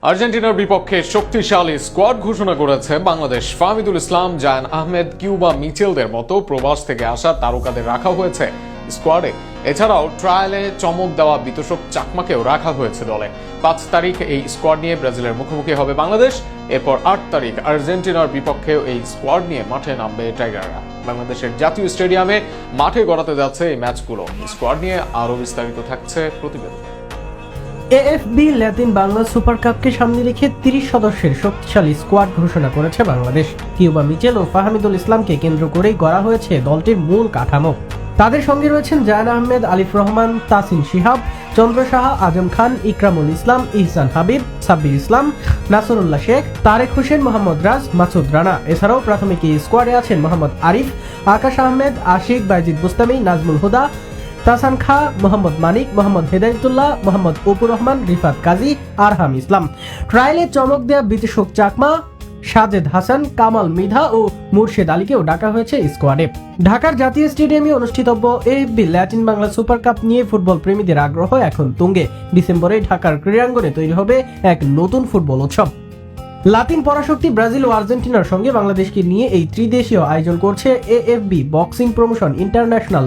আর্জেন্টিনার বিপক্ষে শক্তিশালী স্কোয়াড ঘোষণা করেছে বাংলাদেশ। ফাহমিদুল ইসলাম, জায়ান আহমেদ, কিউবা মিচেলদের মতো প্রবাস থেকে আসা তারকাদের রাখা হয়েছে স্কোয়াডে। এছাড়াও ট্রায়ালে চমক দেওয়া বিতোষক চাকমাকেও রাখা হয়েছে দলে। 5 তারিখ এই স্কোয়াড নিয়ে ব্রাজিলের মুখোমুখি হবে বাংলাদেশ। এরপর 8 তারিখ আর্জেন্টিনার বিপক্ষেও এই স্কোয়াড নিয়ে মাঠে নামবে টাইগাররা। বাংলাদেশের জাতীয় স্টেডিয়ামে মাঠে গড়াতে যাচ্ছে এই ম্যাচগুলো। স্কোয়াড নিয়ে আরও বিস্তারিত থাকছে প্রতিবেদন। এএফবি ল্যাতিন বাংলা সুপার কাপকে সামনে রেখে 30 সদস্যের শক্তিশালী স্কোয়াড ঘোষণা করেছে বাংলাদেশ। কিউবা মিচেল ও ফাহমিদুল ইসলামকে কেন্দ্র করেই গড়া হয়েছে দলটির মূল কাঠামো। তাদের সঙ্গে রয়েছেন জায়ান আহমেদ, আলিফ রহমান, তাসিন শিহাব, চন্দ্র সাহা, আজম খান, ইকরামুল ইসলাম, ইহসান হাবিব, সাব্বির ইসলাম, নাসরুল্লাহ শেখ, তারেক হোসেন, মোহাম্মদ রাজ, মাসুদ রানা। এছাড়াও প্রাথমিক এই স্কোয়াডে আছেন মোহাম্মদ আরিফ, আকাশ আহমেদ, আশিক, বাইজিদ বুস্তামি, নাজমুল হুদা, তাসান খা, মোহাম্মদ মানিক, মোহাম্মদ হেদায়তুল্লাহ, মোহাম্মদ অপুর রহমান, রিফাত কাজী, আরহাম ইসলাম। ট্রায়ালে চমক দেয়া বিতোষক চাকমা, সাজেদ হাসান, কামাল মৃধা ও মুর্শেদ আলীকেও ডাকা হয়েছে স্কোয়াডে। ঢাকার জাতীয় স্টেডিয়ামে অনুষ্ঠিতব্য AFB Latin Bangla super cup নিয়ে ফুটবল প্রেমীদের আগ্রহ এখন তুঙ্গে। ডিসেম্বরে ঢাকার ক্রীড়াঙ্গনে তৈরি হবে এক নতুন ফুটবল উৎসব। লাতিন পরাশক্তি ব্রাজিল ও আর্জেন্টিনার সঙ্গে বাংলাদেশকে নিয়ে এই ত্রিদেশীয় আয়োজন করছে এএফবি বক্সিং প্রমোশন ইন্টারন্যাশনাল।